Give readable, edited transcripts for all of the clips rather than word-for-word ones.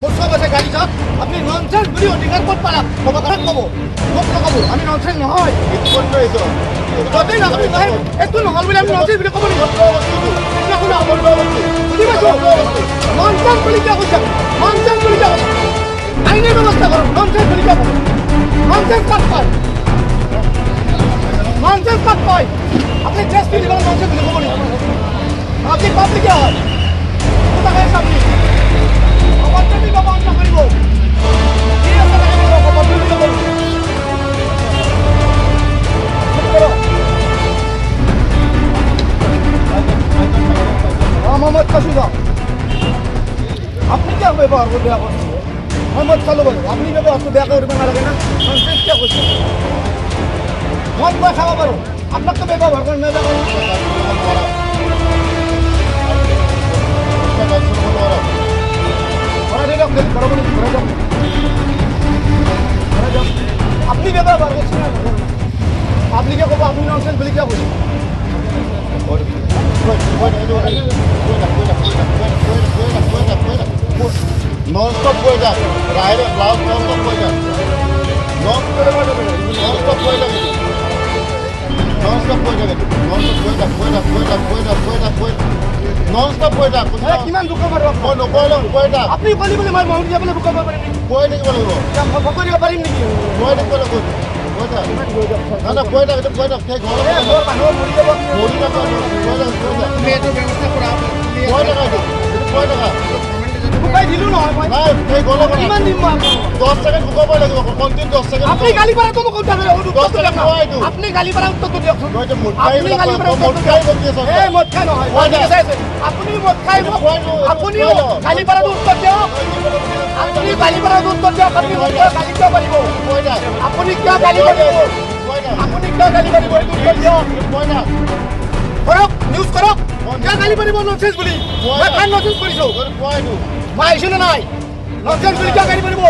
সব আছে গাড়ি যাক আপনি ননসেন্স ভিডিও অধিকার করতে পারা কব কারণ কব মোক নকব আমি ননসেন্স নহয় এইটো কোন এইটো যদি না আপনি নাই একটু নহল বলে আমি ননসেন্স ভিডিও কব নি না কোন আমল বুঝি পাইছো ননসেন্স বলি কি কইছা ননসেন্স বলি কি কইছা আইনের ব্যবস্থা করো ননসেন্স বলি কি কইছা ননসেন্স কাট পায় ননসেন্স কাট পায় আপনি জাস্ট ভিডিও ননসেন্স ভিডিও কব নি আপনি পাবলিক কি হয় কোথা থেকে সামনে অপরচুনিটি তো বন্ধ করিব কি আছে দেখে নিব অপরচুনিটি করব মোহাম্মদ কাসুদা আপনি কি ব্যবহার করতে করছেন মোহাম্মদ চালু বলো আপনি ব্যবহার তো দেখা করবেন না লাগে না কনসেন্স কি করছেন মদ বা খাওয়া পারো আপনার তো ব্যবহার করেন না দেখো আপনি ব্যবহার করছেন না আপনি কে কব আপনি ননসেন্স বলি কি বলছেন ননস্টপ হয়ে যায় রাইডে ব্লাউজ ননস্টপ হয়ে যায় ননস্টপ হয়ে যাবে ননস্টপ হয়ে যাবে ননস্টপ হয়ে যাক কিমান দুঃখ মাৰিব মই নকৰিলে কৈ থাক আপুনি কলি বলে মই মহৰি যাবলৈ বুক কৰিব পাৰিম নেকি কৈ থাকিব লাগিব মই কৰিব পাৰিম নেকি কৈ থাকিব লাগিব কৈ থাক না না কৈ থাক কৈ থাক সেই ঘৰ মানুহ মৰি যাব মৰি যাব কৈ থাক তুমি এইটো ব্যৱস্থা কৰা কৈ থাক কৈ থাক বুকাই দিলো নহয় মই নাই সেই ঘৰ কিমান দিম মই 10 সেকেন্ড বুকাব লাগিব কন্টিনিউ 10 সেকেন্ড আপনি গালি পাৰা তো মোক উত্তৰ দিয়ক 10 সেকেন্ড হয় এইটো আপনি গালি পাৰা উত্তৰটো দিয়কচোন মই যে মুঠাই আপনি গালি পাৰা মুঠাই বকি আছো এই মদ খাই নহয় আপুনি মদ খাই আপুনি গালি পাৰাটো উত্তৰ দিয়ক আপুনি গালি পাৰাটো উত্তৰ দিয়ক আপুনি মোক গালি কিয় পাৰিব কৈ থাক আপুনি কিয় গালি পাৰিব কৈ থাক আপুনি কিয় গালি পাৰিব এইটো উত্তৰ দিয়ক কৈ থাক কৰক নিউজ কৰক কিয় গালি পাৰিব ননসেন্স বুলি মই কাম ননসেন্স কৰিছোঁ কৈ দিওঁ মই আহিছোঁ নে নাই ননসেন্স বুলি কিয় গালি পাৰিব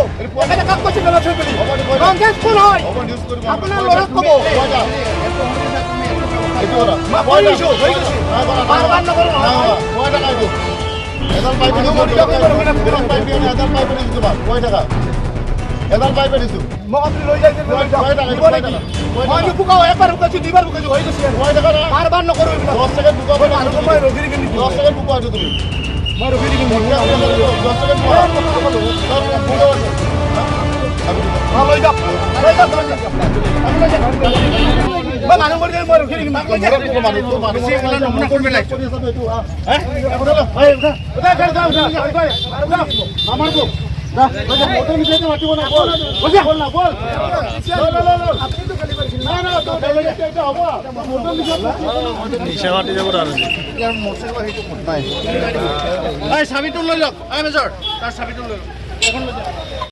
এখানে কাক কৈছে ননসেন্স বুলি ননসেন্স কোন হয় আপোনাৰ ল'ৰাক ক'ব মই কৈ দিছোঁ হৈ গৈছে বাৰ নকৰোঁ নহয় কৈ থাকা এইটো এডাল পাইপ দিছোঁ মোক আপুনি লৈ যাইছে মই নুপুকাওঁ এবাৰ শুকাইছোঁ দুইবাৰ শুকাইছোঁ হৈ গৈছে বাৰ নকৰোঁ এইবিলাক 10 সেকেন্ড বুকাব মানুহক মই ৰখি থাকিম নেকি 10 সেকেন্ড বুকোৱা তুমি মই ৰখি থাকিম 10 সেকেন্ড লৈ যাওক মই মানুহ মৰি মই ৰখি থাকিম আমাৰ চাবিটো লৈ লওক মেজৰ তাৰ চাবিটো লৈ লওক